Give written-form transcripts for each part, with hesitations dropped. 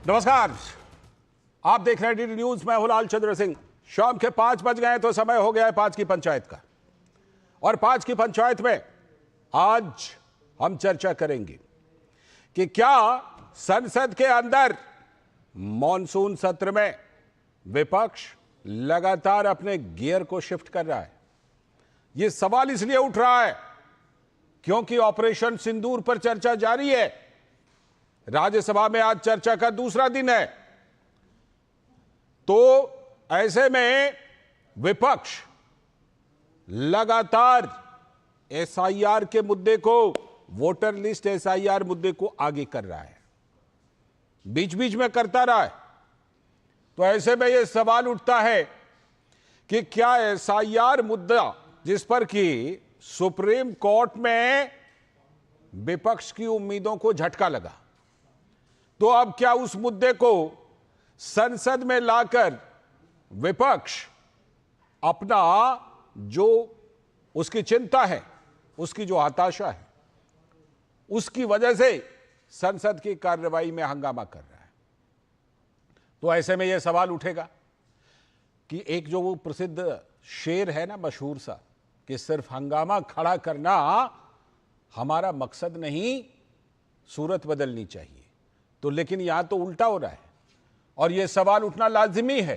नमस्कार, आप देख रहे हैं डीडी न्यूज। मैं हूं लाल चंद्र सिंह। शाम के 5 बज गए तो समय हो गया है 5 की पंचायत का। और 5 की पंचायत में आज हम चर्चा करेंगे कि क्या संसद के अंदर मॉनसून सत्र में विपक्ष लगातार अपने गियर को शिफ्ट कर रहा है। यह सवाल इसलिए उठ रहा है क्योंकि ऑपरेशन सिंदूर पर चर्चा जारी है। राज्यसभा में आज चर्चा का दूसरा दिन है, तो ऐसे में विपक्ष लगातार एसआईआर के मुद्दे को, वोटर लिस्ट एसआईआर मुद्दे को आगे कर रहा है, बीच बीच में करता रहा है। तो ऐसे में यह सवाल उठता है कि क्या एसआईआर मुद्दा, जिस पर कि सुप्रीम कोर्ट में विपक्ष की उम्मीदों को झटका लगा, तो अब क्या उस मुद्दे को संसद में लाकर विपक्ष अपना जो उसकी चिंता है, उसकी जो हताशा है, उसकी वजह से संसद की कार्रवाई में हंगामा कर रहा है। तो ऐसे में यह सवाल उठेगा कि एक जो वो प्रसिद्ध शेर है ना, मशहूर सा, कि सिर्फ हंगामा खड़ा करना हमारा मकसद नहीं, सूरत बदलनी चाहिए। तो लेकिन यहां तो उल्टा हो रहा है और यह सवाल उठना लाजिमी है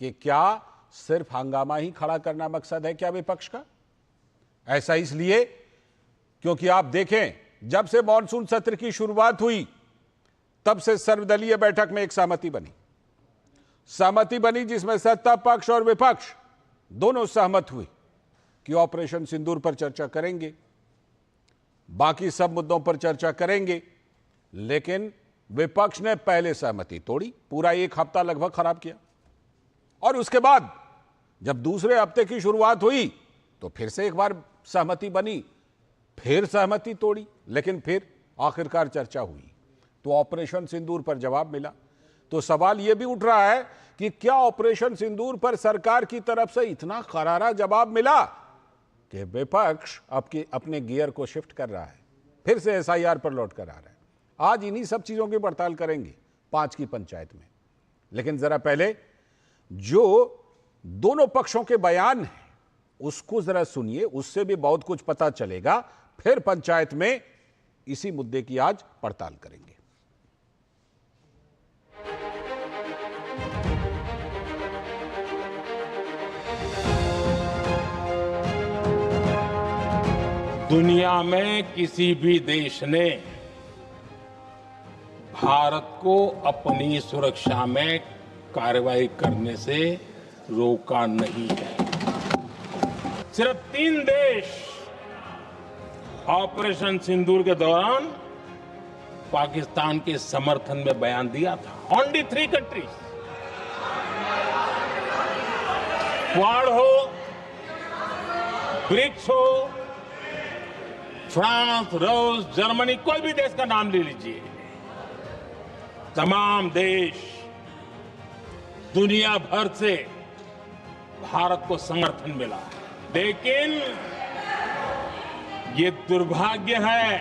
कि क्या सिर्फ हंगामा ही खड़ा करना मकसद है क्या विपक्ष का? ऐसा इसलिए क्योंकि आप देखें, जब से मॉनसून सत्र की शुरुआत हुई तब से सर्वदलीय बैठक में एक सहमति बनी जिसमें सत्ता पक्ष और विपक्ष दोनों सहमत हुए कि ऑपरेशन सिंदूर पर चर्चा करेंगे, बाकी सब मुद्दों पर चर्चा करेंगे। लेकिन विपक्ष ने पहले सहमति तोड़ी, पूरा एक हफ्ता लगभग खराब किया, और उसके बाद जब दूसरे हफ्ते की शुरुआत हुई तो फिर से एक बार सहमति बनी, फिर सहमति तोड़ी, लेकिन फिर आखिरकार चर्चा हुई तो ऑपरेशन सिंदूर पर जवाब मिला। तो सवाल यह भी उठ रहा है कि क्या ऑपरेशन सिंदूर पर सरकार की तरफ से इतना करारा जवाब मिला कि विपक्ष अपने गियर को शिफ्ट कर रहा है, फिर से एसआईआर पर लौट कर आ रहा है। आज इन्हीं सब चीजों की पड़ताल करेंगे 5 की पंचायत में। लेकिन जरा पहले जो दोनों पक्षों के बयान हैं उसको जरा सुनिए, उससे भी बहुत कुछ पता चलेगा। फिर पंचायत में इसी मुद्दे की आज पड़ताल करेंगे। दुनिया में किसी भी देश ने भारत को अपनी सुरक्षा में कार्रवाई करने से रोका नहीं है। सिर्फ 3 देश ऑपरेशन सिंदूर के दौरान पाकिस्तान के समर्थन में बयान दिया था। ओनली 3 कंट्रीज, क्वाड हो, ब्रिक्स हो, फ्रांस, रूस, जर्मनी, कोई भी देश का नाम ले लीजिए, तमाम देश दुनिया भर से भारत को समर्थन मिला। लेकिन ये दुर्भाग्य है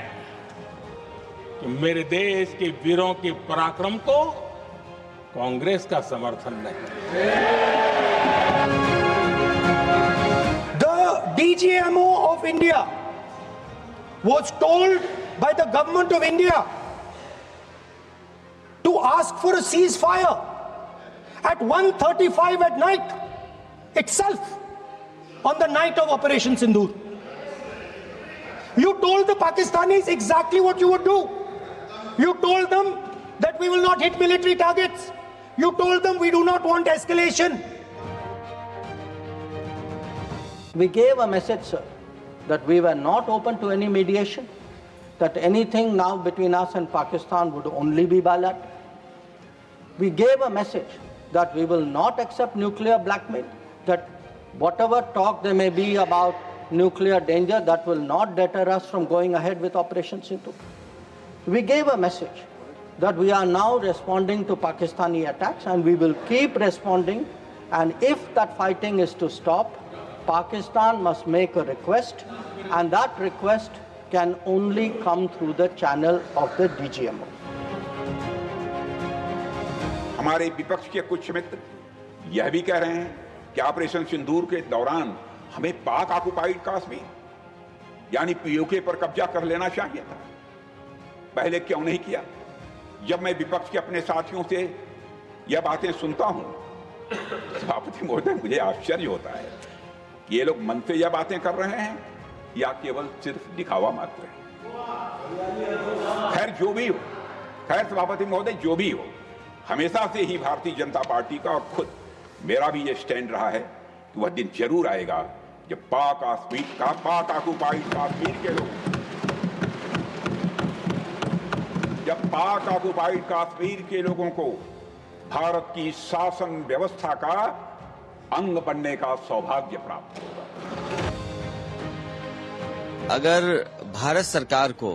कि मेरे देश के वीरों के पराक्रम को कांग्रेस का समर्थन नहीं। The DGMO of India was told by the government of India to ask for a ceasefire at 1:35 at night itself, on the night of Operation Sindoor. You told the Pakistanis exactly what you would do. You told them that we will not hit military targets. You told them we do not want escalation. We gave a message, sir, that we were not open to any mediation, that anything now between us and Pakistan would only be bilateral. We gave a message that we will not accept nuclear blackmail, that whatever talk there may be about nuclear danger, that will not deter us from going ahead with Operation Sindoor. We gave a message that we are now responding to Pakistani attacks and we will keep responding, and if that fighting is to stop, Pakistan must make a request, and that request can only come through the channel of the DGMO. हमारे विपक्ष के कुछ मित्र यह भी कह रहे हैं कि ऑपरेशन सिंदूर के दौरान हमें पाक ऑक्युपाइड कश्मीर यानी पीओके पर कब्जा कर लेना चाहिए था, पहले क्यों नहीं किया? जब मैं विपक्ष के अपने साथियों से यह बातें सुनता हूं, सभापति महोदय, मुझे आश्चर्य होता है कि ये लोग मन से यह बातें कर रहे हैं या केवल सिर्फ दिखावा मात्र है। खैर जो भी हो, खैर सभापति महोदय जो भी हो, हमेशा से ही भारतीय जनता पार्टी का और खुद मेरा भी ये स्टैंड रहा है कि वह दिन जरूर आएगा जब पाक ऑक्युपाइड कश्मीर के लोग, जब पाक ऑक्युपाइड कश्मीर के लोगों को भारत की शासन व्यवस्था का अंग बनने का सौभाग्य प्राप्त होगा। अगर भारत सरकार को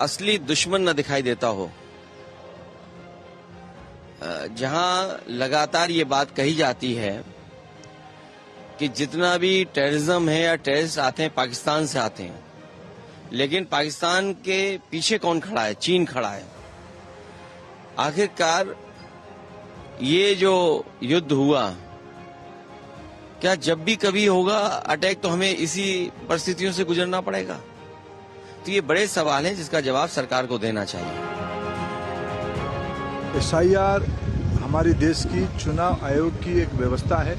असली दुश्मन न दिखाई देता हो, जहां लगातार ये बात कही जाती है कि जितना भी टेररिज्म है या टेररिस्ट आते हैं पाकिस्तान से आते हैं, लेकिन पाकिस्तान के पीछे कौन खड़ा है? चीन खड़ा है। आखिरकार ये जो युद्ध हुआ, क्या जब भी कभी होगा अटैक तो हमें इसी परिस्थितियों से गुजरना पड़ेगा? तो ये बड़े सवाल हैं जिसका जवाब सरकार को देना चाहिए। SIR हमारे देश की चुनाव आयोग की एक व्यवस्था है।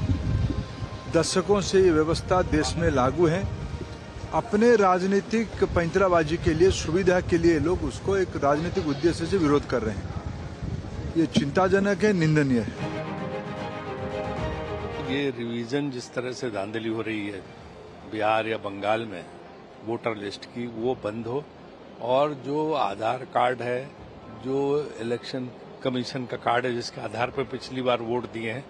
दशकों से ये व्यवस्था देश में लागू है। अपने राजनीतिक पैंतराबाजी के लिए, सुविधा के लिए लोग उसको एक राजनीतिक उद्देश्य से विरोध कर रहे हैं। ये चिंताजनक है, निंदनीय है। ये रिवीजन जिस तरह से धांधली हो रही है बिहार या बंगाल में वोटर लिस्ट की, वो बंद हो, और जो आधार कार्ड है, जो इलेक्शन कमीशन का कार्ड है जिसके आधार पर पिछली बार वोट दिए हैं,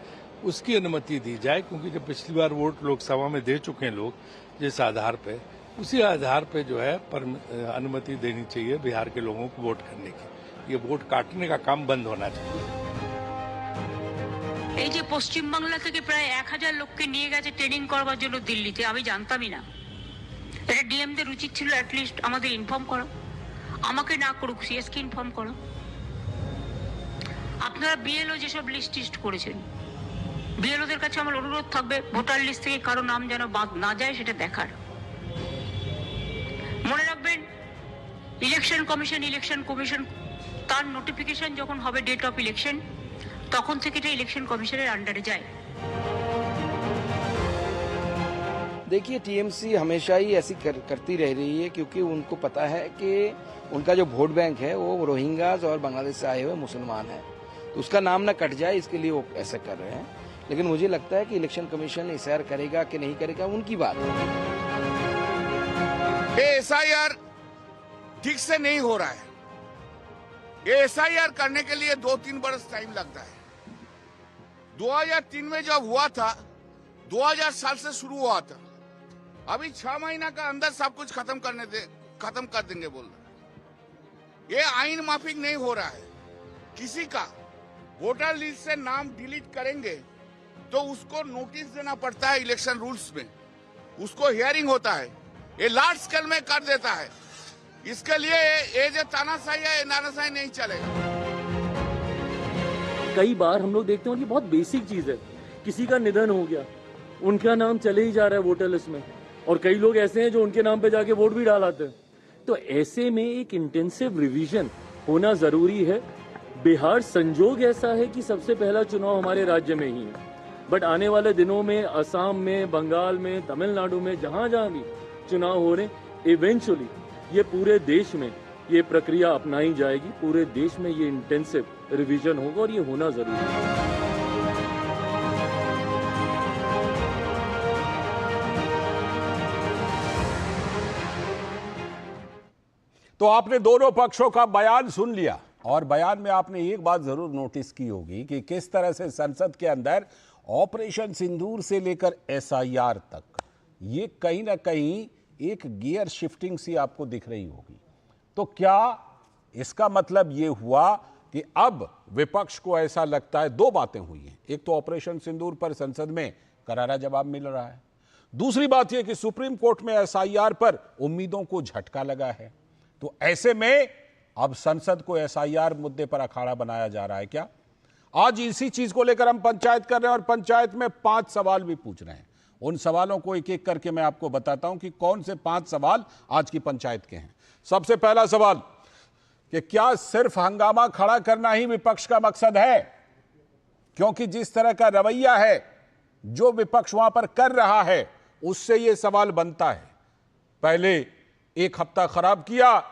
उसकी अनुमति दी जाए। क्योंकि जब पिछली बार वोट लोकसभा में दे चुके हैं लोग जिस आधार पे, उसी आधार पे जो है अनुमति देनी चाहिए बिहार के लोगों को वोट करने की। ये वोट काटने का काम बंद होना चाहिए। এই যে পশ্চিমবাংলা থেকে প্রায় 1000 লোককে নিয়ে গেছে ট্রেনিং করবার জন্য দিল্লিতে, আমি জানতামই না। এটা ডিএমদের উচিত ছিল অ্যাটলিস্ট আমাদের ইনফর্ম করা, আমাকে না করুক সিএসকে ইনফর্ম করা। আপনারা বিএলও যেসব লিস্ট করেছেন, বিএলওদের কাছে আমার অনুরোধ থাকবে ভোটার লিস্ট থেকে কারো নাম যেন বাদ না যায় সেটা দেখার। মনে রাখবেন, ইলেকশন কমিশন তার নোটিফিকেশন যখন হবে ডেট অফ ইলেকশন, তখন থেকে এটা ইলেকশন কমিশনের আন্ডারে যায়। देखिए, टीएमसी हमेशा ही ऐसी करती रह रही है, क्योंकि उनको पता है कि उनका जो वोट बैंक है वो रोहिंग्याज और बांग्लादेश से आए हुए मुसलमान हैं, तो उसका नाम ना कट जाए इसके लिए वो ऐसा कर रहे हैं। लेकिन मुझे लगता है कि इलेक्शन कमीशन SIR करेगा कि नहीं करेगा उनकी बात है। ये SIR ठीक से नहीं हो रहा है। ये SIR करने के लिए 2-3 बरस टाइम लगता है। 2003 में जब हुआ था, 2007 से शुरू हुआ था, अभी 6 महीना का अंदर सब कुछ खत्म कर देंगे बोल रहे। ये आइन माफिक नहीं हो रहा है। किसी का वोटर लिस्ट से नाम डिलीट करेंगे तो उसको नोटिस देना पड़ता है इलेक्शन रूल्स में, उसको हियरिंग होता है। ये लार्ज स्केल में कर देता है। इसके लिए ये जो तानाशाही है, नानाशाही नहीं चलेगा। कई बार हम लोग देखते हैं, और ये बहुत बेसिक चीज है, किसी का निधन हो गया, उनका नाम चले ही जा रहा है वोटर लिस्ट में, और कई लोग ऐसे हैं जो उनके नाम पे जाके वोट भी डालाते हैं। तो ऐसे में एक इंटेंसिव रिवीजन होना जरूरी है। बिहार संजोग ऐसा है कि सबसे पहला चुनाव हमारे राज्य में ही है, बट आने वाले दिनों में असम में, बंगाल में, तमिलनाडु में, जहां जहां भी चुनाव हो रहे, इवेंचुअली ये पूरे देश में ये प्रक्रिया अपनाई जाएगी। पूरे देश में ये इंटेंसिव रिवीजन होगा और ये होना जरूरी है। तो आपने दोनों पक्षों का बयान सुन लिया, और बयान में आपने एक बात जरूर नोटिस की होगी कि किस तरह से संसद के अंदर ऑपरेशन सिंदूर से लेकर SIR तक ये कहीं ना कहीं एक गियर शिफ्टिंग सी आपको दिख रही होगी। तो क्या इसका मतलब ये हुआ कि अब विपक्ष को ऐसा लगता है, दो बातें हुई हैं, एक तो ऑपरेशन सिंदूर पर संसद में करारा जवाब मिल रहा है, दूसरी बात यह कि सुप्रीम कोर्ट में SIR पर उम्मीदों को झटका लगा है। तो ऐसे में अब संसद को एसआईआर मुद्दे पर अखाड़ा बनाया जा रहा है क्या? आज इसी चीज को लेकर हम पंचायत कर रहे हैं और पंचायत में 5 सवाल भी पूछ रहे हैं। उन सवालों को एक एक करके मैं आपको बताता हूं कि कौन से 5 सवाल आज की पंचायत के हैं। सबसे पहला सवाल कि क्या सिर्फ हंगामा खड़ा करना ही विपक्ष का मकसद है? क्योंकि जिस तरह का रवैया है जो विपक्ष वहां पर कर रहा है उससे यह सवाल बनता है। पहले एक हफ्ता खराब किया,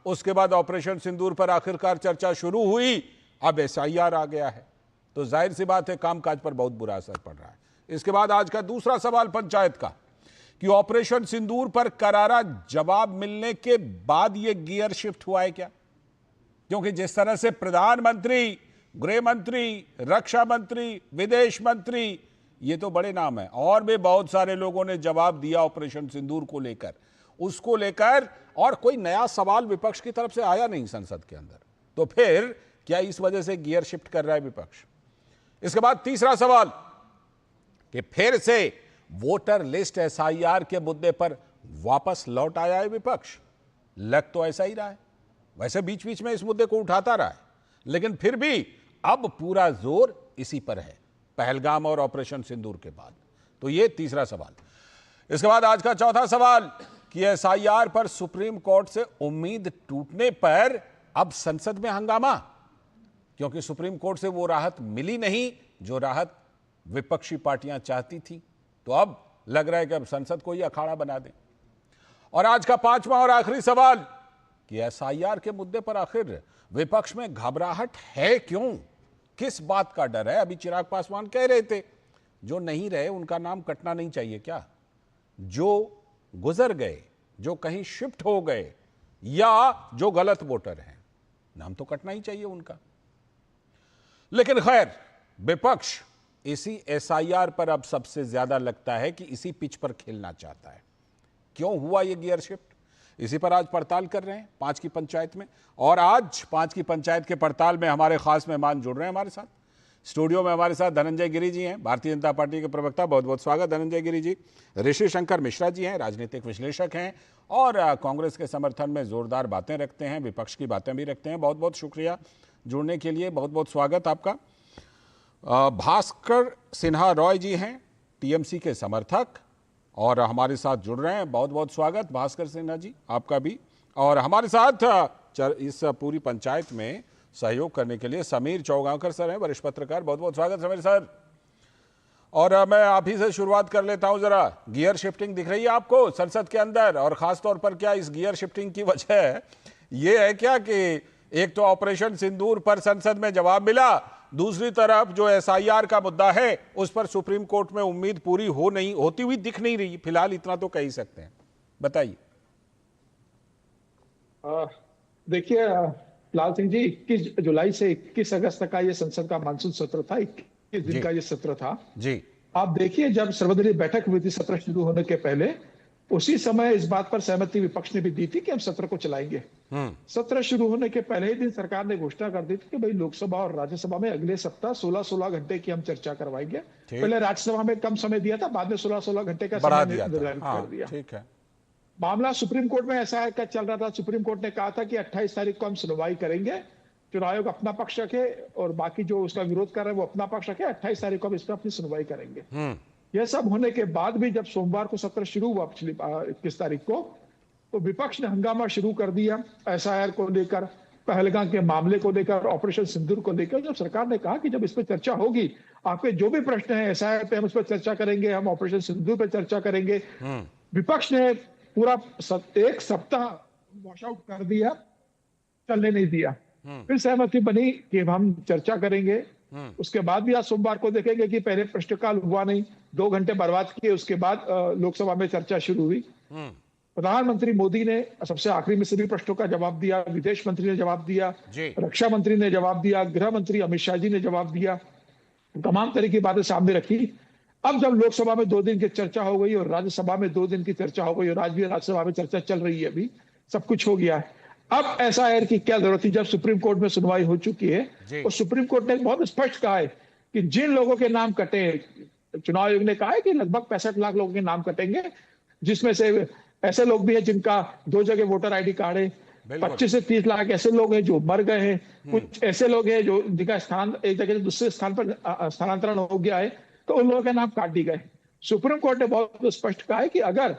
उसके बाद ऑपरेशन सिंदूर पर आखिरकार चर्चा शुरू हुई, अब एसआईआर आ गया है, तो जाहिर सी बात है कामकाज पर बहुत बुरा असर पड़ रहा है। इसके बाद आज का दूसरा सवाल पंचायत का कि ऑपरेशन सिंदूर पर करारा जवाब मिलने के बाद यह गियर शिफ्ट हुआ है क्या? क्योंकि जिस तरह से प्रधानमंत्री, गृह मंत्री, रक्षा मंत्री, विदेश मंत्री, ये तो बड़े नाम है, और भी बहुत सारे लोगों ने जवाब दिया ऑपरेशन सिंदूर को लेकर, उसको लेकर, और कोई नया सवाल विपक्ष की तरफ से आया नहीं संसद के अंदर, तो फिर क्या इस वजह से गियर शिफ्ट कर रहा है विपक्ष? इसके बाद तीसरा सवाल कि फिर से वोटर लिस्ट एसआईआर के मुद्दे पर वापस लौट आया है विपक्ष। लग तो ऐसा ही रहा है, वैसे बीच बीच में इस मुद्दे को उठाता रहा है, लेकिन फिर भी अब पूरा जोर इसी पर है पहलगाम और ऑपरेशन सिंदूर के बाद। तो ये तीसरा सवाल। इसके बाद आज का चौथा सवाल कि एसआईआर पर सुप्रीम कोर्ट से उम्मीद टूटने पर अब संसद में हंगामा, क्योंकि सुप्रीम कोर्ट से वो राहत मिली नहीं जो राहत विपक्षी पार्टियां चाहती थी, तो अब लग रहा है कि अब संसद को ही अखाड़ा बना दें। और आज का पांचवा और आखिरी सवाल कि एसआईआर के मुद्दे पर आखिर विपक्ष में घबराहट है क्यों? किस बात का डर है? अभी चिराग पासवान कह रहे थे जो नहीं रहे उनका नाम कटना नहीं चाहिए क्या? जो गुजर गए, जो कहीं शिफ्ट हो गए, या जो गलत वोटर हैं, नाम तो कटना ही चाहिए उनका। लेकिन खैर, विपक्ष इसी एसआईआर पर अब सबसे ज्यादा लगता है कि इसी पिच पर खेलना चाहता है। क्यों हुआ ये गियर शिफ्ट? इसी पर आज पड़ताल कर रहे हैं 5 की पंचायत में। और आज 5 की पंचायत के पड़ताल में हमारे खास मेहमान जुड़ रहे हैं हमारे साथ। स्टूडियो में हमारे साथ धनंजय गिरी जी हैं, भारतीय जनता पार्टी के प्रवक्ता, बहुत बहुत स्वागत धनंजय गिरी जी। ऋषि शंकर मिश्रा जी हैं, राजनीतिक विश्लेषक हैं और कांग्रेस के समर्थन में जोरदार बातें रखते हैं, विपक्ष की बातें भी रखते हैं। बहुत बहुत शुक्रिया जुड़ने के लिए, बहुत बहुत स्वागत आपका। भास्कर सिन्हा रॉय जी हैं, टीएमसी के समर्थक और हमारे साथ जुड़ रहे हैं। बहुत बहुत स्वागत भास्कर सिन्हा जी आपका भी। और हमारे साथ इस पूरी पंचायत में सहयोग करने के लिए समीर चौगांवकर सर हैं, वरिष्ठ पत्रकार। बहुत बहुत स्वागत समीर सर। और मैं आप ही से शुरुआत कर लेता हूं, जरा गियर शिफ्टिंग दिख रही है आपको संसद के अंदर? और खास तौर पर क्या इस गियर शिफ्टिंग की वजह ये है क्या कि एक तो ऑपरेशन सिंदूर पर संसद में जवाब मिला, दूसरी तरफ जो एसआईआर का मुद्दा है उस पर सुप्रीम कोर्ट में उम्मीद पूरी होती हुई दिख नहीं रही फिलहाल, इतना तो कह ही सकते हैं, बताइए। देखिए लाल सिंह जी, 21 जुलाई से 21 अगस्त तक का ये संसद का मानसून सत्र था, 21 दिन का ये सत्र था जी। आप देखिए, जब सर्वदलीय बैठक हुई थी सत्र शुरू होने के पहले, उसी समय इस बात पर सहमति विपक्ष ने भी दी थी कि हम सत्र को चलाएंगे। सत्र शुरू होने के पहले ही दिन सरकार ने घोषणा कर दी थी कि भाई लोकसभा और राज्यसभा में अगले सप्ताह 16-16 घंटे की हम चर्चा करवाएंगे। पहले राज्यसभा में कम समय दिया था, बाद में 16-16 घंटे का समय निर्धारित कर दिया। ठीक है। मामला सुप्रीम कोर्ट में ऐसा है चल रहा था। सुप्रीम कोर्ट ने कहा था कि 28 तारीख को हम सुनवाई करेंगे, चुनाव आयोग अपना पक्ष रखे और बाकी जो उसका विरोध कर रहे हैं वो अपना पक्ष रखे, 28 तारीख को हम इस पर अपनी सुनवाई करेंगे। यह सब होने के बाद भी जब सोमवार को सत्र शुरू हुआ पिछली 21 तारीख को, तो विपक्ष ने हंगामा शुरू कर दिया एसआईआर को लेकर, पहलगाम के मामले को लेकर, ऑपरेशन सिंदूर को लेकर। जब सरकार ने कहा कि जब इस पर चर्चा होगी, आपके जो भी प्रश्न है एसआईआर पे हम उस पर चर्चा करेंगे, हम ऑपरेशन सिंदूर पर चर्चा करेंगे, विपक्ष ने पूरा एक सप्ताह वॉश आउट कर दिया, चलने नहीं दिया। फिर सहमति बनी कि हम चर्चा करेंगे। उसके बाद भी आज सोमवार को देखेंगे कि पहले प्रश्नकाल हुआ नहीं, 2 घंटे बर्बाद किए, उसके बाद लोकसभा में चर्चा शुरू हुई। प्रधानमंत्री मोदी ने सबसे आखिरी में सभी प्रश्नों का जवाब दिया, विदेश मंत्री ने जवाब दिया, रक्षा मंत्री ने जवाब दिया, गृह मंत्री अमित शाह जी ने जवाब दिया, तमाम तरह की बातें सामने रखी। अब जब लोकसभा में 2 दिन की चर्चा हो गई और राज्यसभा में 2 दिन की चर्चा हो गई और आज भी राज्यसभा में चर्चा चल रही है, अभी सब कुछ हो गया है। अब एसआईआर की क्या जरूरत थी जब सुप्रीम कोर्ट में सुनवाई हो चुकी है? और सुप्रीम कोर्ट ने बहुत स्पष्ट कहा है कि जिन लोगों के नाम कटे, चुनाव आयोग ने कहा है कि लगभग 65 लाख लोगों के नाम कटेंगे, जिसमें से ऐसे लोग भी हैं जिनका 2 जगह वोटर आईडी कार्ड है, 25 से 30 लाख ऐसे लोग हैं जो मर गए हैं, कुछ ऐसे लोग हैं जो जिनका स्थान एक जगह से दूसरे स्थान पर स्थानांतरण हो गया है, तो उन लोगों के नाम काट दिए गए। सुप्रीम कोर्ट ने बहुत स्पष्ट कहा है कि अगर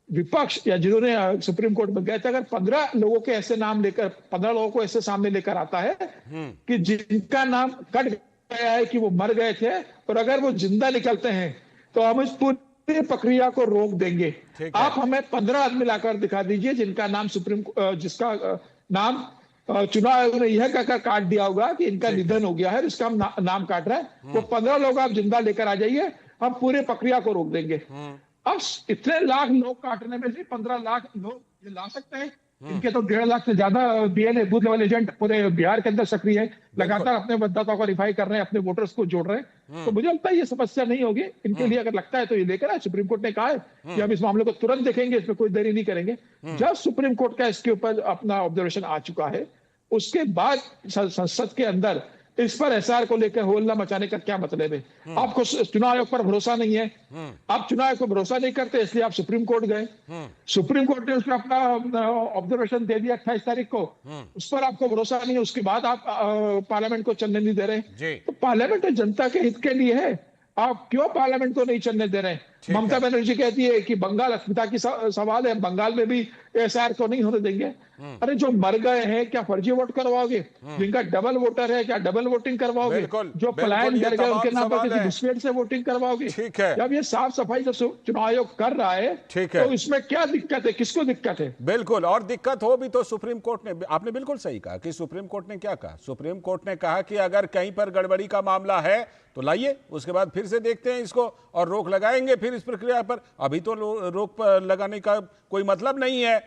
विपक्ष या जिन्होंने सुप्रीम कोर्ट में गए थे, अगर 15 लोगों के ऐसे नाम लेकर 15 लोगों को ऐसे सामने लेकर आता है कि जिनका नाम कट गया है कि वो मर गए थे, और अगर वो जिंदा निकलते हैं तो हम इस पूरी प्रक्रिया को रोक देंगे। आप हमें 15 आदमी लाकर दिखा दीजिए जिनका नाम जिसका नाम चुनाव आयोग ने यह कहकर काट दिया होगा कि इनका निधन हो गया है, इसका हम नाम काट रहे हैं। वो 15 लोग आप जिंदा लेकर आ जाइए, हम पूरी प्रक्रिया को रोक देंगे। अब इतने लाख लोग काटने में से 15 लाख लोग ये ला सकते हैं। इनके तो 1.5 लाख से ज्यादा डीएनए बूथ लेवल एजेंट पूरे बिहार के अंदर सक्रिय है, लगातार अपने मतदाताओं को वेरीफाई कर रहे हैं, अपने वोटर्स को जोड़ रहे हैं। तो मुझे लगता है ये समस्या नहीं होगी इनके लिए। अगर लगता है तो ये लेकर आए। सुप्रीम कोर्ट ने कहा है कि हम इस मामले को तुरंत देखेंगे, इसमें कोई देरी नहीं करेंगे। जब सुप्रीम कोर्ट का इसके ऊपर अपना ऑब्जर्वेशन आ चुका है, उसके बाद संसद के अंदर इस पर एसआर को लेकर होल्ला मचाने का क्या मतलब है? आपको चुनाव आयोग पर भरोसा नहीं है, आप चुनाव आयोग पर भरोसा नहीं करते, इसलिए आप सुप्रीम कोर्ट गए। सुप्रीम कोर्ट ने उसमें अपना ऑब्जर्वेशन दे दिया 28 तारीख को, उस पर आपको भरोसा नहीं है, उसके बाद आप पार्लियामेंट को चलने नहीं दे रहे। तो पार्लियामेंट तो जनता के हित के लिए है, आप क्यों पार्लियामेंट को नहीं चलने दे रहे? ममता बनर्जी कहती है कि बंगाल अस्मिता की सवाल है, बंगाल में भी एसआर को नहीं होने देंगे। अरे जो मर गए हैं क्या फर्जी वोट करवाओगे? जिनका डबल वोटर है क्या डबल वोटिंग करवाओगे? जो पलायन कर गए उनके नाम पर किसी घुसपैठ से वोटिंग करवाओगे? ठीक है, जब ये साफ सफाई जो चुनाव आयोग कर रहा है, ठीक है, तो इसमें क्या दिक्कत है? किसको दिक्कत है? बिल्कुल, और दिक्कत हो भी तो सुप्रीम कोर्ट ने, आपने बिल्कुल सही कहा कि सुप्रीम कोर्ट ने क्या कहा। सुप्रीम कोर्ट ने कहा कि अगर कहीं पर गड़बड़ी का मामला है तो लाइए, उसके बाद फिर से देखते हैं इसको और रोक लगाएंगे फिर इस प्रक्रिया पर। अभी तो रोक लगाने का कोई मतलब नहीं है।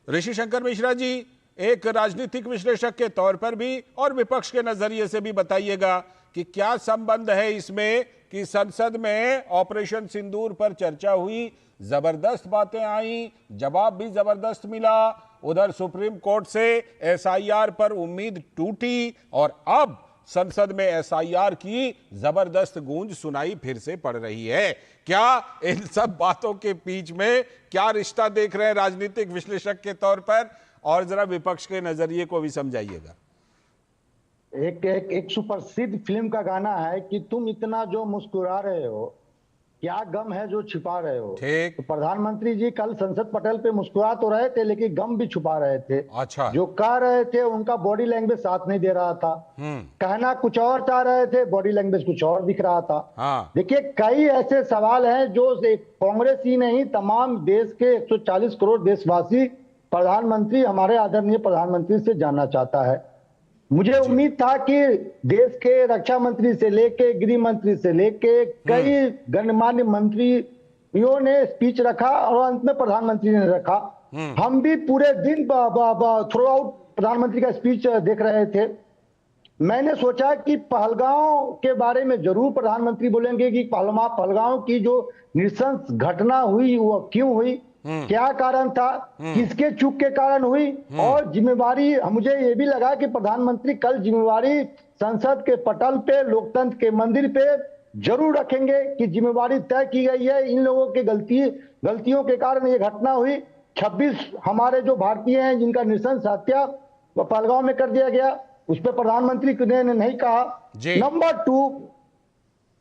ऋषि शंकर मिश्रा जी, एक राजनीतिक विश्लेषक के तौर पर भी और विपक्ष के नजरिए से भी बताइएगा कि क्या संबंध है इसमें कि संसद में ऑपरेशन सिंदूर पर चर्चा हुई, जबरदस्त बातें आई, जवाब भी जबरदस्त मिला, उधर सुप्रीम कोर्ट से एसआईआर पर उम्मीद टूटी और अब संसद में एसआईआर की जबरदस्त गूंज सुनाई फिर से पड़ रही है। क्या इन सब बातों के बीच में क्या रिश्ता देख रहे हैं राजनीतिक विश्लेषक के तौर पर, और जरा विपक्ष के नजरिए को भी समझाइएगा। एक सुप्रसिद्ध फिल्म का गाना है कि तुम इतना जो मुस्कुरा रहे हो, क्या गम है जो छिपा रहे हो। ठीक। तो प्रधानमंत्री जी कल संसद पटल पे मुस्कुरा तो रहे थे, लेकिन गम भी छुपा रहे थे। अच्छा। जो कह रहे थे उनका बॉडी लैंग्वेज साथ नहीं दे रहा था। कहना कुछ और चाह रहे थे, बॉडी लैंग्वेज कुछ और दिख रहा था। हाँ। देखिए, कई ऐसे सवाल हैं जो कांग्रेस ही नहीं, तमाम देश के 140 करोड़ देशवासी प्रधानमंत्री, हमारे आदरणीय प्रधानमंत्री से जानना चाहता है। मुझे उम्मीद था कि देश के रक्षा मंत्री से लेके गृह मंत्री से लेके कई गणमान्य मंत्रियों ने स्पीच रखा और अंत में प्रधानमंत्री ने रखा। हम भी पूरे दिन थ्रू आउट प्रधानमंत्री का स्पीच देख रहे थे। मैंने सोचा कि पहलगांव के बारे में जरूर प्रधानमंत्री बोलेंगे कि पहलगांव की जो नृशंस घटना हुई वो क्यों हुई, क्या कारण था, किसके चूक के कारण हुई, और जिम्मेवारी। मुझे ये भी लगा कि प्रधानमंत्री कल जिम्मेवारी संसद के पटल पे, लोकतंत्र के मंदिर पे जरूर रखेंगे कि जिम्मेवारी तय की गई है, इन लोगों के गलतियों के कारण ये घटना हुई। 26 हमारे जो भारतीय हैं जिनका नृशंस हत्या पहलगांव में कर दिया गया, उस पर प्रधानमंत्री ने नहीं कहा। नंबर 2,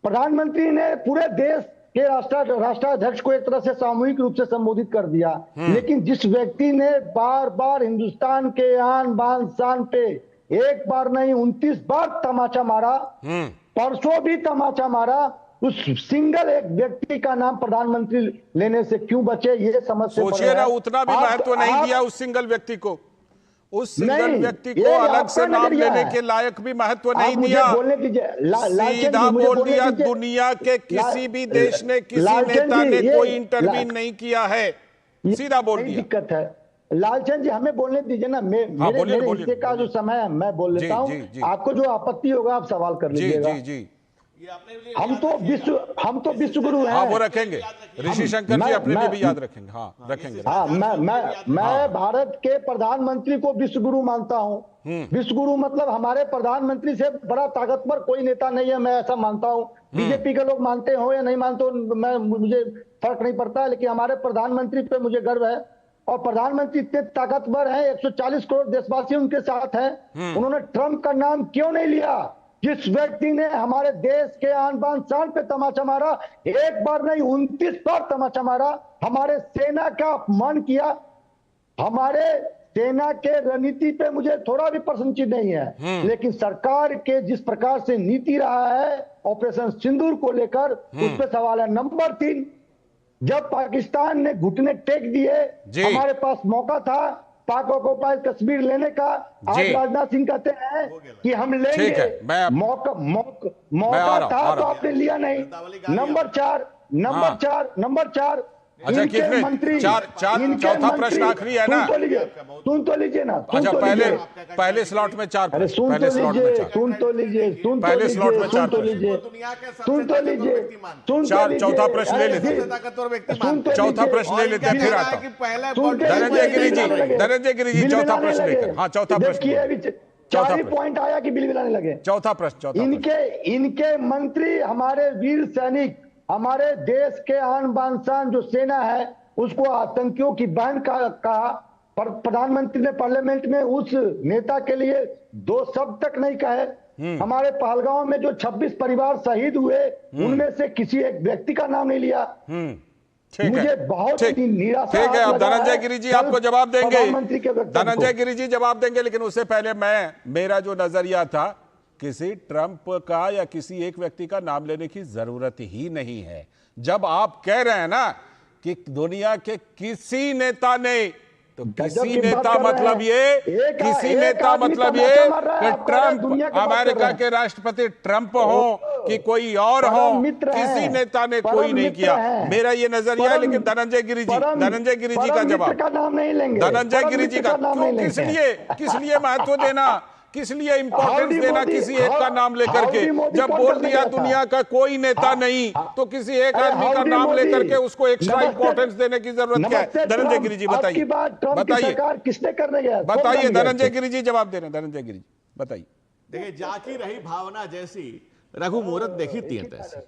प्रधानमंत्री ने पूरे देश के राष्ट्राध्यक्ष को एक तरह से सामूहिक रूप से संबोधित कर दिया, लेकिन जिस व्यक्ति ने बार बार हिंदुस्तान के आन बान शान पे एक बार नहीं 29 बार तमाचा मारा, परसों भी तमाचा मारा, उस सिंगल एक व्यक्ति का नाम प्रधानमंत्री लेने से क्यों बचे, ये समझ से सोचिए ना, उतना भी महत्व नहीं दिया उस सिंगल व्यक्ति को। उस सिंगल व्यक्ति को अलग से नाम लेने के लायक भी महत्व नहीं दिया। सीधा बोल दिया, दुनिया के किसी भी देश ने, किसी नेता ने कोई इंटरवीन नहीं किया है, सीधा बोल दिया। दिक्कत है लालचंद जी, हमें बोलने दीजिए ना। मेरे हिस्से का जो समय है मैं बोल लेता हूँ, आपको जो आपत्ति होगा आप सवाल कर लीजिएगा। हम तो विश्व गुरु हैं। हाँ, वो रखेंगे, ऋषि शंकर जी अपने लिए भी याद रखेंगे। हाँ, रखेंगे। हाँ, मैं भारत के प्रधानमंत्री को विश्व गुरु मानता हूँ। विश्व गुरु मतलब हमारे प्रधानमंत्री से बड़ा ताकतवर कोई नेता नहीं है, मैं ऐसा मानता हूँ। बीजेपी के लोग मानते हो या नहीं मानते हो, मुझे फर्क नहीं पड़ता, लेकिन हमारे प्रधानमंत्री पे मुझे गर्व है। और प्रधानमंत्री इतने ताकतवर हैं, 140 करोड़ देशवासी उनके साथ हैं, उन्होंने ट्रंप का नाम क्यों नहीं लिया? जिस व्यक्ति ने हमारे देश के आन बान शान पे तमाचा मारा, एक बार नहीं 29 बार तमाचा मारा, हमारे सेना का अपमान किया, हमारे सेना के रणनीति पे मुझे थोड़ा भी प्रसन्नचित नहीं है, लेकिन सरकार के जिस प्रकार से नीति रहा है ऑपरेशन सिंदूर को लेकर, उस पर सवाल है। नंबर 3, जब पाकिस्तान ने घुटने टेक दिए, हमारे पास मौका था पाक ऑक्युपाइड कश्मीर लेने का। आज राजनाथ सिंह कहते हैं कि हम लेंगे, मौका था तो आपने लिया नहीं। नंबर चार अच्छा, कितने मंत्री चौथा प्रश्न आखिरी है ना? सुन तो लीजिए ना। अच्छा, पहले स्लॉट में 4, अरे सुन तो लीजिए, पहले स्लॉट में 4, चौथा प्रश्न ले लेते, चौथा प्रश्न ले लेते हैं, फिर आता हूं। धनंजय गिरी जी चौथा प्रश्न लेकर। हाँ, चौथा प्रश्न, 4 पॉइंट आया कि बिल बिलाने लगे। चौथा प्रश्न, इनके मंत्री, हमारे वीर सैनिक, हमारे देश के आन बान शान जो सेना है उसको आतंकियों की बहन कहा। प्रधानमंत्री ने पार्लियामेंट में उस नेता के लिए 2 शब्द तक नहीं कहे। हमारे पहलगांव में जो 26 परिवार शहीद हुए, उनमें से किसी एक व्यक्ति का नाम नहीं लिया। मुझे बहुत निराशा। ठीक है, अब धनंजय गिरी जी आपको जवाब देंगे, धनंजय गिरी जी जवाब देंगे, लेकिन उससे पहले मेरा जो नजरिया था, किसी ट्रंप का या किसी एक व्यक्ति का नाम लेने की जरूरत ही नहीं है। जब आप कह रहे हैं ना कि दुनिया के किसी नेता ने, तो किसी नेता मतलब ये, किसी नेता मतलब ये कि ट्रंप, अमेरिका के राष्ट्रपति ट्रंप हो कि कोई और हो, किसी नेता ने कोई नहीं किया। मेरा ये नजरिया है। लेकिन धनंजय गिरी जी का जवाब, धनंजय गिरी जी का, किस लिए महत्व देना, किस लिए इंपॉर्टेंस देना किसी एक का नाम लेकर के? जब बोल दिया दुनिया का कोई नेता नहीं, तो किसी एक आदमी का नाम लेकर के उसको एक्स्ट्रा इंपॉर्टेंस देने की जरूरत क्या है? धनंजय गिरी जी बताइए, किसने करने गया? बताइए, धनंजय गिरी जी जवाब दे रहे हैं। धनंजय गिरी जी बताइए। देखिए, जाकी रही भावना जैसी, रघु मुहूर्त देखी तीर तैसी।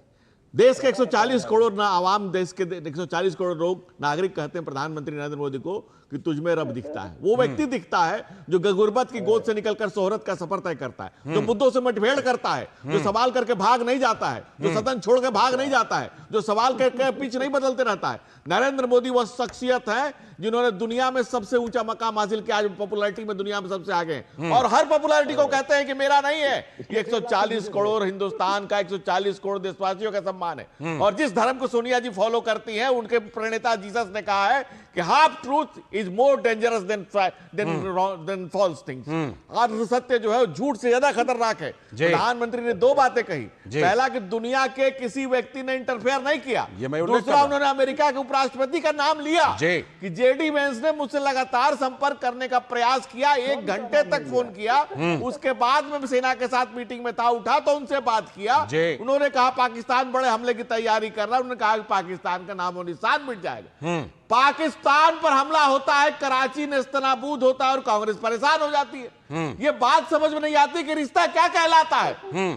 देश के 140 करोड़ ना आवाम, देश के 140 करोड़ लोग, नागरिक कहते हैं प्रधानमंत्री नरेंद्र मोदी को कि तुझ में रब दिखता है। वो व्यक्ति दिखता है जो गुर्बत की गोद से निकलकर शोहरत का सफर तय करता है, जो मुद्दों से मुठभेड़ करता है, जो सवाल करके भाग नहीं जाता है, जो सदन छोड़ के भाग नहीं जाता है, जो सवाल करके पिच नहीं बदलते रहता है। नरेंद्र मोदी वह शख्सियत है जिन्होंने दुनिया में सबसे ऊंचा मकाम हासिल किया, आज पॉपुलैरिटी में दुनिया में सबसे आगे हैं, और हर पॉपुलैरिटी को कहते हैं कि मेरा नहीं है, ये 140 करोड़ हिंदुस्तान का, 140 करोड़ देशवासियों का सम्मान है। और जिस धर्म को सोनिया जी फॉलो करती हैं, उनके प्रणेता जीसस ने कहा है कि half truth is more dangerous than false things. और सत्य जो है झूठ से ज्यादा खतरनाक है। प्रधानमंत्री ने 2 बातें कही। पहला कि दुनिया के किसी व्यक्ति ने इंटरफेयर नहीं किया। दूसरा, उन्होंने अमेरिका के उपराष्ट्रपति का नाम लिया कि जेडी वेंस ने मुझसे लगातार संपर्क करने का प्रयास किया, 1 घंटे तक फोन किया, उसके बाद में सेना के साथ मीटिंग में था, उठा तो उनसे बात किया। उन्होंने कहा पाकिस्तान बड़े हमले की तैयारी कर रहा है, उन्होंने कहा कि पाकिस्तान का नामो निशान मिट जाएगा। पाकिस्तान पर हमला होता है, कराची नेस्तनाबूद होता है और कांग्रेस परेशान हो जाती है। ये बात समझ में नहीं आती कि रिश्ता क्या कहलाता है।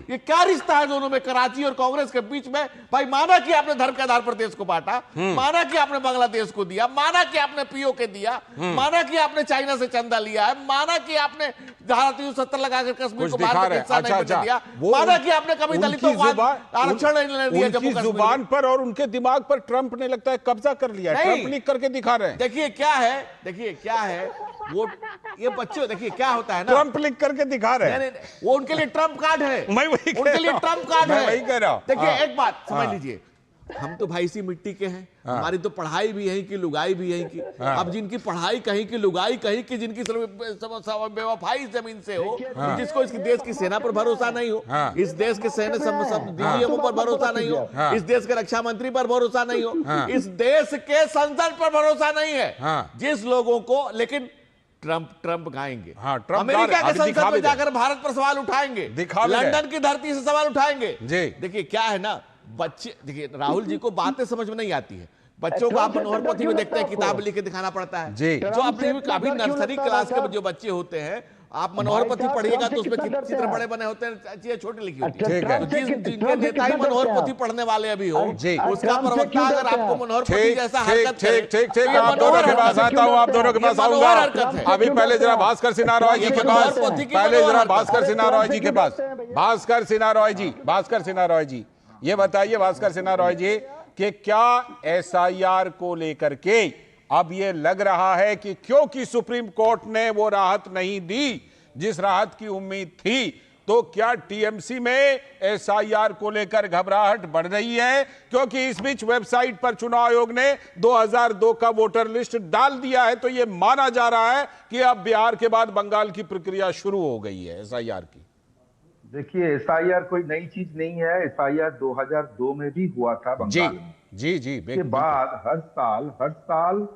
ये क्या रिश्ता है दोनों में, कराची और कांग्रेस के बीच में? भाई, माना कि आपने धर्म के आधार पर देश को बांटा, माना कि आपने बांग्लादेश को दिया, माना कि आपने पीओके दिया, माना कि आपने चाइना से चंदा लिया है, माना कि आपने धारा 370 लगाकर कश्मीर को भारत का हिस्सा नहीं बनने दिया, माना कि आपने कभी दलितों को आरक्षण नहीं दिया जम्मू कश्मीर। जुबान पर और उनके दिमाग पर ट्रंप ने लगता है कब्जा कर लिया। ट्रंप लिख करके दिखा रहे हैं। देखिए क्या है वो, ये बच्चे देखिए क्या होता है ना, ट्रंप लिख करके दिखा रहे हैं। वो उनके लिए ट्रंप कार्ड है, मैं वही उनके लिए ट्रंप कार्ड है। वही कह रहा हूं। देखिए एक बात समझ लीजिए, हम तो भाई इसी मिट्टी के हैं, हमारी तो पढ़ाई भी यहीं की, लुगाई भी यहीं की। अब जिनकी पढ़ाई कहीं की, लुगाई कहीं की, जिनकी बेवफाई जमीन से हो, जिसको इस देश की सेना पर भरोसा नहीं हो, इस देश के डीजीएमओ पर भरोसा नहीं हो, इस देश के रक्षा मंत्री पर भरोसा नहीं हो, इस देश के संसद पर भरोसा नहीं है, जिस लोगों को, लेकिन ट्रंप गाएंगे, अमेरिका के संसद में जाकर भारत पर सवाल उठाएंगे, लंदन की धरती से सवाल उठाएंगे। देखिए क्या है ना, बच्चे, देखिए राहुल जी को बातें समझ में नहीं आती है। बच्चों को आप मनोहर पोथी में देखते हैं, किताब लिख के दिखाना पड़ता है। जो अपने अभी नर्सरी क्लास के जो बच्चे होते हैं, आप मनोहर-पोथी भाई पढ़िएगा साहब, तो उसमें कितना डरते चित्र हैं? बड़े बने होते हैं, चीजें छोटी लिखी होती अच्छा, है। ट्रम्प तो से जिनके कितना नेता ही डरते मनोहर-पोथी हैं? पढ़ने वाले अभी हो, जी। उसका ट्रम्प से प्रवक्ता क्यों अगर डरते हैं आपको आप? मनोहर-पोथी ठीक जैसा ठीक हरकत करे, ठीक ठीक ठीक ये आप दोनों मनोहर के पास हरकत है। आता हूं, आप दोनों के ये पास मनोहर आऊंगा। हरकत है। अभी पहले जरा भास्कर सिन्हा रॉय जी के पास, मनोहर-पोथी की पहले मनोहर जरा हरकत है। भास्कर सिन्हा रॉय जी के ट्रम्प पास, से क्यों डरते हैं भास्कर सिन्हा रॉय जी, भास्कर सिन्हा रॉय जी, ये बताइए भास्कर सिन्हा रॉय जी कि क्या एसआईआर को लेकर के अब ये लग रहा है कि क्योंकि सुप्रीम कोर्ट ने वो राहत नहीं दी जिस राहत की उम्मीद थी, तो क्या टीएमसी में एसआईआर को लेकर घबराहट बढ़ रही है? क्योंकि इस बीच वेबसाइट पर चुनाव आयोग ने 2002 का वोटर लिस्ट डाल दिया है, तो यह माना जा रहा है कि अब बिहार के बाद बंगाल की प्रक्रिया शुरू हो गई है एसआईआर की। देखिए, एसआईआर कोई नई चीज नहीं है। एसआईआर 2002 में भी हुआ था बंगाल में। जी के बाद हर साल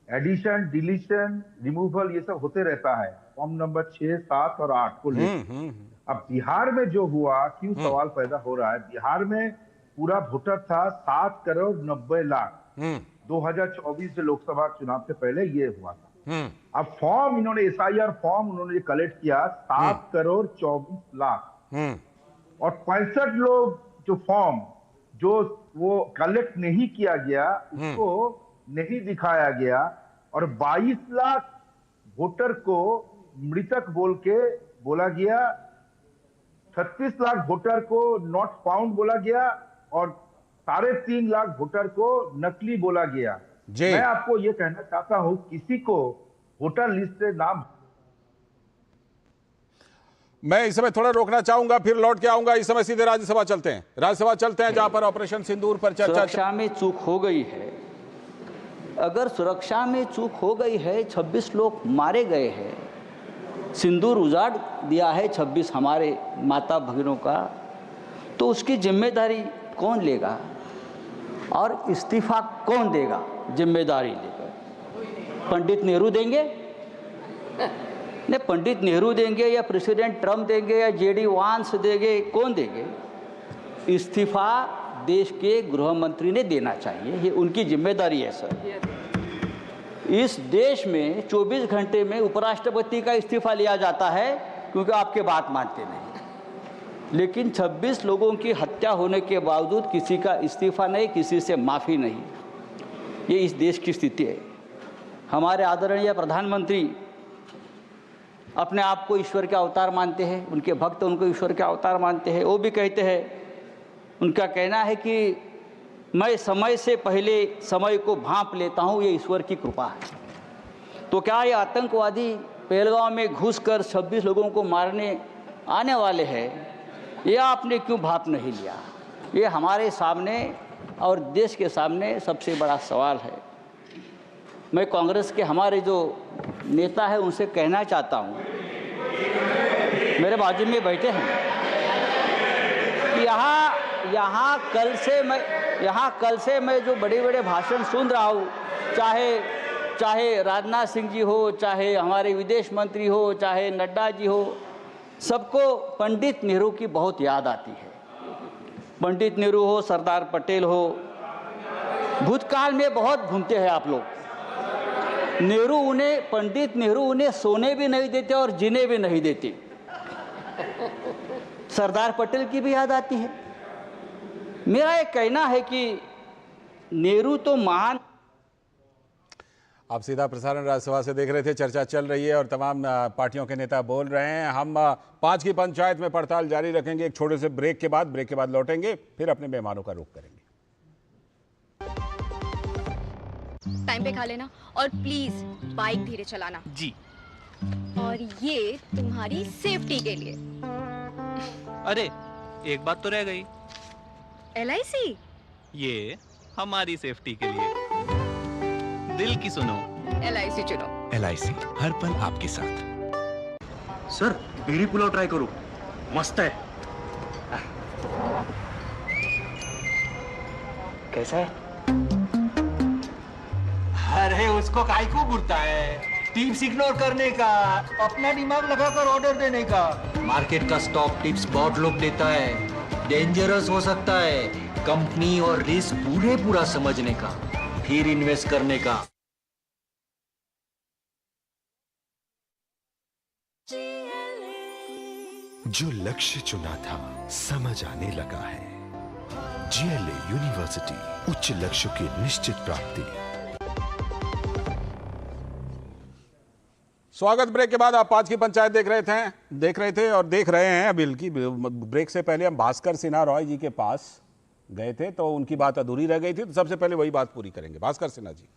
एडिशन, डिलीशन, रिमूवल ये सब होते रहता है, फॉर्म नंबर 6, 7 और 8 को लेकर। अब बिहार में जो हुआ, क्यों सवाल पैदा हो रहा है, बिहार में पूरा वोटर था 7 करोड़ 90 लाख 2024 लोकसभा चुनाव से पहले ये हुआ था। अब फॉर्म इन्होंने एसआईआर फॉर्म उन्होंने कलेक्ट किया 7 करोड़ 24 लाख और 65 लोग जो फॉर्म जो वो कलेक्ट नहीं किया गया उसको नहीं दिखाया गया और 22 लाख वोटर को मृतक बोल के बोला गया, 36 लाख वोटर को नॉट फाउंड बोला गया और 3.5 लाख वोटर को नकली बोला गया। मैं आपको ये कहना चाहता हूं, किसी को वोटर लिस्ट से नाम, मैं इस समय थोड़ा रोकना चाहूंगा, फिर लौट के आऊंगा। इस समय सीधे राज्यसभा चलते हैं, राज्यसभा चलते हैं जहां पर ऑपरेशन सिंदूर पर चर्चा। सुरक्षा में चूक हो गई है, अगर सुरक्षा में चूक हो गई है, 26 लोग मारे गए हैं, सिंदूर उजाड़ दिया है 26 हमारे माता भगिनों का, तो उसकी जिम्मेदारी कौन लेगा और इस्तीफा कौन देगा जिम्मेदारी लेकर? पंडित नेहरू देंगे? नहीं, पंडित नेहरू देंगे या प्रेसिडेंट ट्रम्प देंगे या जेडी वांस देंगे? कौन देंगे? इस्तीफा देश के गृह मंत्री ने देना चाहिए, ये उनकी जिम्मेदारी है सर। इस देश में 24 घंटे में उपराष्ट्रपति का इस्तीफा लिया जाता है क्योंकि आपके बात मानते नहीं, लेकिन 26 लोगों की हत्या होने के बावजूद किसी का इस्तीफा नहीं, किसी से माफ़ी नहीं। ये इस देश की स्थिति है। हमारे आदरणीय प्रधानमंत्री अपने आप को ईश्वर के अवतार मानते हैं, उनके भक्त उनको ईश्वर के अवतार मानते हैं। वो भी कहते हैं, उनका कहना है कि मैं समय से पहले समय को भांप लेता हूँ, ये ईश्वर की कृपा है। तो क्या ये आतंकवादी पहलगांव में घुसकर 26 लोगों को मारने आने वाले हैं, ये आपने क्यों भांप नहीं लिया? ये हमारे सामने और देश के सामने सबसे बड़ा सवाल है। मैं कांग्रेस के हमारे जो नेता है उनसे कहना चाहता हूँ, मेरे बाजू में बैठे हैं, कि यहाँ कल से मैं जो बड़े बड़े भाषण सुन रहा हूँ, चाहे राजनाथ सिंह जी हो, चाहे हमारे विदेश मंत्री हो, चाहे नड्डा जी हो, सबको पंडित नेहरू की बहुत याद आती है। पंडित नेहरू हो, सरदार पटेल हो, भूतकाल में बहुत घूमते हैं आप लोग। पंडित नेहरू उन्हें सोने भी नहीं देते और जीने भी नहीं देते। सरदार पटेल की भी याद आती है। मेरा एक कहना है कि नेहरू तो महान। आप सीधा प्रसारण राज्यसभा से देख रहे थे, चर्चा चल रही है और तमाम पार्टियों के नेता बोल रहे हैं। हम 5 की पंचायत में पड़ताल जारी रखेंगे एक छोटे से ब्रेक के बाद लौटेंगे, फिर अपने मेहमानों का रुख करेंगे। टाइम पे खा लेना और प्लीज बाइक धीरे चलाना जी। और ये तुम्हारी सेफ्टी के लिए। अरे एक बात तो रह गई। LIC? ये हमारी सेफ्टी के लिए। दिल की सुनो, LIC चुनो। LIC हर पल आपके साथ। सर बीड़ी पुलाव ट्राई करो, मस्त है। कैसा है? अरे उसको काहे को बुरता है? टिप्स इग्नोर करने का, अपना दिमाग लगाकर ऑर्डर देने का। मार्केट का स्टॉक टिप्स बहुत लोग देता है, डेंजरस हो सकता है। कंपनी और रिस्क पूरा समझने का, फिर इन्वेस्ट करने का। जो लक्ष्य चुना था समझ आने लगा है। GLA यूनिवर्सिटी, उच्च लक्ष्य की निश्चित प्राप्ति। स्वागत। ब्रेक के बाद आप आज की पंचायत देख रहे थे और देख रहे हैं। अभी की ब्रेक से पहले हम भास्कर सिन्हा रॉय जी के पास गए थे, तो उनकी बात अधूरी रह गई थी, तो सबसे पहले वही बात पूरी करेंगे। भास्कर सिन्हा जी।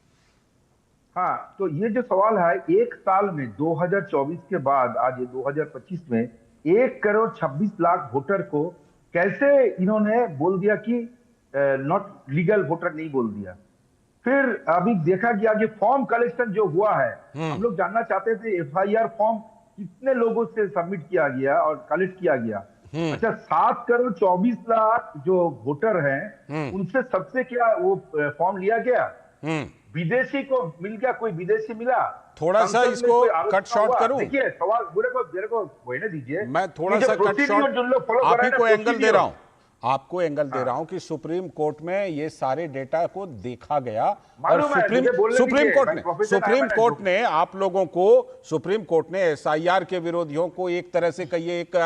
हाँ, तो ये जो सवाल है, एक साल में 2024 के बाद आज ये 2025 में 1,26,00,000 वोटर को कैसे इन्होंने बोल दिया कि नॉट लीगल वोटर नहीं बोल दिया। फिर अभी देखा गया कि फॉर्म कलेक्शन जो हुआ है, हम लोग जानना चाहते थे FIR फॉर्म कितने लोगों से सबमिट किया गया और कलेक्ट किया गया। अच्छा, 7,24,00,000 जो वोटर हैं उनसे सबसे क्या वो फॉर्म लिया गया? विदेशी को मिल गया? कोई विदेशी मिला? थोड़ा सा इसको कट शॉर्ट करूं? देखिए सवाल मेरे को कहने दीजिए। मैं थोड़ा सा कट शॉर्ट आप ही को एंगल दे रहा हूं, आपको एंगल दे रहा हूं कि सुप्रीम कोर्ट में ये सारे डेटा को देखा गया और सुप्रीम कोर्ट ने आप लोगों को, सुप्रीम कोर्ट ने SIR के विरोधियों को एक तरह से कहिए एक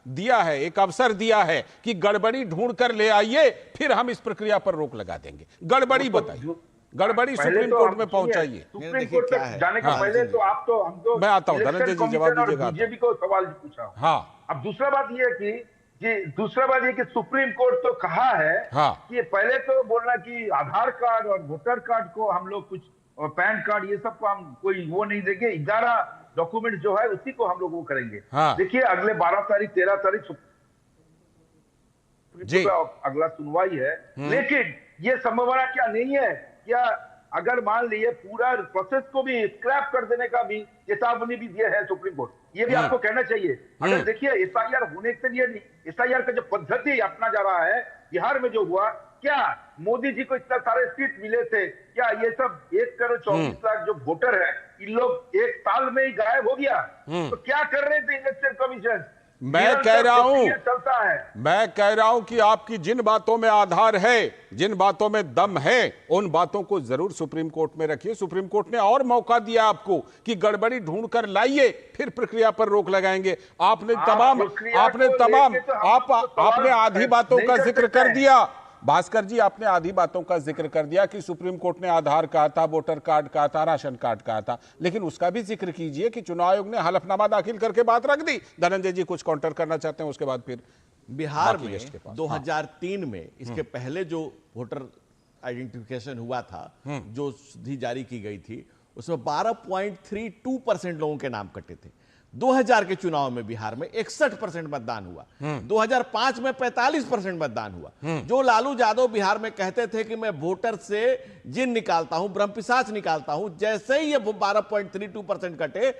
दिया है, एक अवसर दिया है कि गड़बड़ी ढूंढ कर ले आइए, फिर हम इस प्रक्रिया पर रोक लगा देंगे। गड़बड़ी बताइए, गड़बड़ी सुप्रीम कोर्ट में पहुंचाइए। सुप्रीम कोर्ट तक जाने का पहले तो आप तो हम तो मैं आता हूं, धनंजय जी जवाब दीजिएगा। बीजेपी को सवाल पूछा। हाँ, अब दूसरा बात ये कि सुप्रीम कोर्ट तो कहा है कि पहले तो बोलना कि आधार कार्ड और वोटर कार्ड को हम लोग कुछ, और पैन कार्ड ये सब को हम कोई वो नहीं देंगे, 11 डॉक्यूमेंट जो है उसी को हम लोग वो करेंगे। देखिए अगले 12 तारीख 13 तारीख अगला सुनवाई है, लेकिन ये संभावना क्या नहीं है क्या अगर मान लीजिए पूरा प्रोसेस को भी स्क्रैप कर देने का भी चेतावनी भी दिया है सुप्रीम कोर्ट, ये भी आपको कहना चाहिए। अगर देखिए SIR होने के लिए नहीं, SIR का जो पद्धति अपना जा रहा है बिहार में जो हुआ, क्या मोदी जी को इतना सारे सीट मिले थे? क्या ये सब 1,24,00,000 जो वोटर है इन लोग एक साल में ही गायब हो गया? तो क्या कर रहे थे इलेक्शन कमीशन? मैं कह रहा हूं कि आपकी जिन बातों में आधार है, जिन बातों में दम है, उन बातों को जरूर सुप्रीम कोर्ट में रखिए। सुप्रीम कोर्ट ने और मौका दिया आपको कि गड़बड़ी ढूंढ कर लाइए, फिर प्रक्रिया पर रोक लगाएंगे। आपने आधी बातों का जिक्र कर दिया भास्कर जी, आपने आधी बातों का जिक्र कर दिया कि सुप्रीम कोर्ट ने आधार कहा था, वोटर कार्ड कहा था, राशन कार्ड कहा था, लेकिन उसका भी जिक्र कीजिए कि चुनाव आयोग ने हलफनामा दाखिल करके बात रख दी। धनंजय जी कुछ काउंटर करना चाहते हैं, उसके बाद फिर बिहार में 2003 में इसके पहले जो वोटर आइडेंटिफिकेशन हुआ था, जो सीधी जारी की गई थी, उसमें 12.32% लोगों के नाम कटे थे। 2000 के चुनाव में बिहार में 61% मतदान हुआ। 2005 में 45% मतदान हुआ। जो लालू यादव बिहार में कहते थे कि मैं वोटर से जिन निकालता हूं, ब्रह्मपिशाच निकालता हूं, जैसे ही ये 12.32% कटे,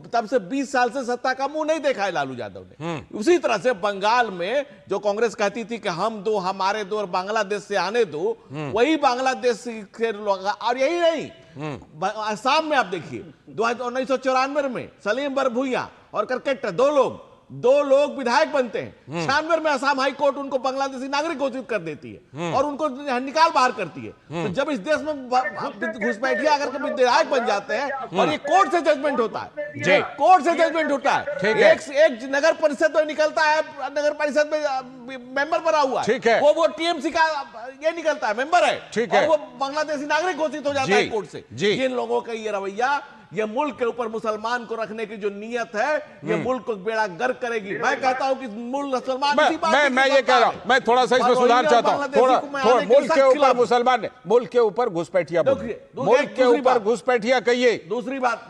तब से 20 साल से सत्ता का मुंह नहीं देखा है लालू यादव ने। उसी तरह से बंगाल में जो कांग्रेस कहती थी कि हम दो, हमारे दो और बांग्लादेश से आने दो, वही बांग्लादेश के लोग, और यही नहीं, असम में आप देखिए 1994 में सलीम बरभुइया और करकेट दो लोग विधायक बनते हैं। 96 में असम हाई कोर्ट उनको बांग्लादेशी नागरिक घोषित कर देती है और उनको निकाल बाहर करती है। तो जब इस देश में घुसपैठिया अगर कभी विधायक बन जाते हैं और ये कोर्ट से जजमेंट होता है, कोर्ट से जजमेंट होता है, एक नगर परिषद में निकलता है, नगर परिषद में मेंबर बना हुआ है, वो TMC का ये निकलता है, मेंबर है, और वो बांग्लादेशी नागरिक घोषित हो जाता है कोर्ट से। जिन लोगों का ये रवैया, ये मुल्क के ऊपर मुसलमान को रखने की जो नियत है, ये मुल्क को बेड़ा गर्क करेगी। मैं कहता हूं कि मुसलमान मैं ये कह रहा हूं, मैं थोड़ा सा इसमें सुधार चाहता हूं। थोड़ा मुल्क के ऊपर मुसलमान, मुल्क के ऊपर घुसपैठिया, मुल्क के ऊपर घुसपैठिया कहिए। दूसरी बात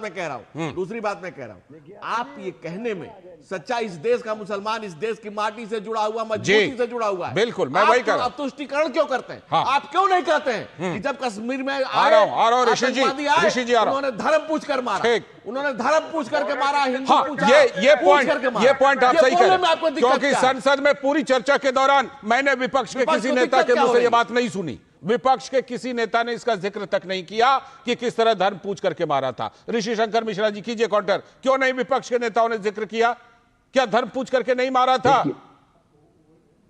मैं कह रहा हूं, आप ये कहने में सच्चा, इस देश का मुसलमान इस देश की माटी से जुड़ा हुआ, मजबूती से जुड़ा हुआ है। बिल्कुल, मैं वही कह रहा हूं। आप तुष्टिकरण क्यों करते हैं? आप क्यों नहीं कहते हैं कि जब कश्मीर में आ रहा हूं ऋषि जी आ रहा हूं, धर्म पूछ कर मारा, उन्होंने धर्म पूछ करके मारा, हिंदू पूछा, ये पॉइंट आप सही कह रहे हैं, क्योंकि संसद में पूरी चर्चा के दौरान मैंने विपक्ष के किसी नेता के मुंह से ये बात नहीं सुनी। विपक्ष के किसी नेता ने इसका जिक्र तक नहीं किया कि किस तरह धर्म पूछ करके मारा था। ऋषि शंकर मिश्रा जी कीजिए काउंटर, क्यों नहीं विपक्ष के नेताओं ने जिक्र किया? क्या धर्म पूछ करके नहीं मारा था?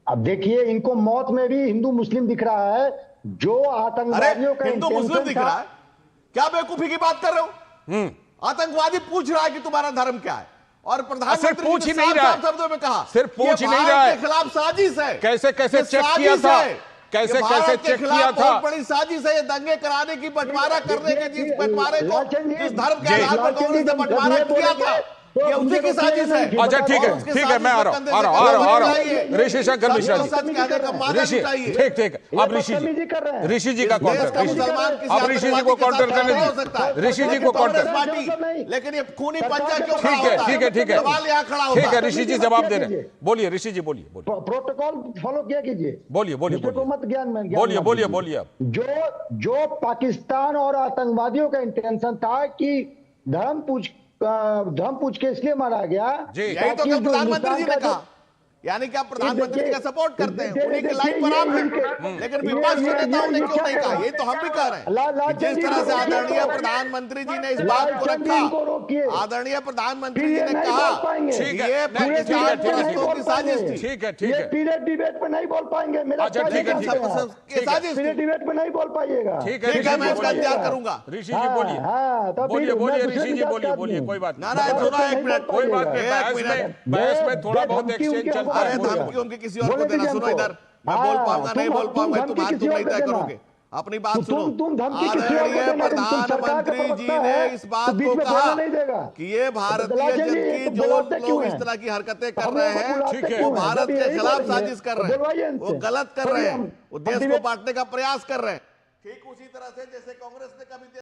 अब देखिए, इनको मौत में भी हिंदू मुस्लिम दिख रहा है, जो आतंकवादियों का हिंदू मुस्लिम दिख रहा है। क्या बेवकूफी की बात कर रहे हो? आतंकवादी पूछ रहा है कि तुम्हारा धर्म क्या है, और प्रधानमंत्री सिर्फ पूछ ही ने नहीं रहा, साफ शब्दों में कहा सिर्फ पूछ ये ही नहीं भारत रहा है, के खिलाफ साजिश है। कैसे कैसे ये चेक किया साजिश था, है। कैसे ये भारत कैसे के चेक खिलाफ किया था। बहुत बड़ी साजिश है। ये दंगे कराने की, बंटवारा करने के, जिस बंटवारे को, जिस धर्म के आधार पर कांग्रेस ने बंटवारा किया था, ये उसी की साजिश है। अच्छा ठीक है, ठीक है, मैं आ रहा हूँ ऋषि शंकर मिश्रा जी, ऋषि, ठीक ठीक, अब ऋषि जी का काउंटर, अब ऋषि जी को काउंटर करने दीजिए, ऋषि जी को काउंटर, लेकिन ये खूनी पंजा क्यों ठीक है, ठीक है, ठीक है, सवाल यहाँ खड़ा होता ठीक है, ऋषि जी जवाब दे रहे हैं, बोलिए ऋषि जी, बोलिए बोलिए, प्रोटोकॉल फॉलो किया कीजिए, बोलिए बोलिए को मत ज्ञान में बोलिए बोलिए बोलिए आप। जो पाकिस्तान और आतंकवादियों का इंटेंशन था कि धर्म पूछ के इसलिए मारा गया, यही तो प्रधानमंत्री जी ने कहा, यानी कि आप प्रधानमंत्री जी का सपोर्ट करते हैं, उन्हीं की लाइन पर आप हैं, लेकिन विपक्ष के नेताओं ने क्यों नहीं कहा? ये तो हम भी कह रहे हैं। जिस तरह से आदरणीय प्रधानमंत्री जी ने इस बात को रखा, आदरणीय प्रधानमंत्री जी ने कहा ये पाकिस्तान की साजिश थी। ठीक है, ठीक है, पीरियड डिबेट में नहीं बोल पाएंगे, मेरा अच्छा ठीक है, साजिश डिबेट में नहीं बोल पाइएगा। ठीक है, मैं इसका इंतजार करूंगा। ऋषि जी बोलिए, बोलिए बोलिए ऋषि जी बोलिए, बोलिए, कोई बात नहीं, सुना, एक मिनट, कोई बात नहीं, बहस में थोड़ा बहुत एक्सचेंज चलता अरे है। धमकी उनकी किसी और को देना, सुनो इधर, मैं बोल पाऊंगा नहीं बोल पाऊंगा, तुम नहीं तय करोगे। अपनी बात सुनो, आदरणीय प्रधानमंत्री जी ने इस बात को कहा कि ये भारतीय जनता जो लोग इस तरह की हरकतें कर रहे हैं, वो भारत के खिलाफ साजिश कर रहे हैं, वो गलत कर रहे हैं, वो देश को बांटने का प्रयास कर रहे हैं। ठीक उसी तरह से जैसे कांग्रेस ने कभी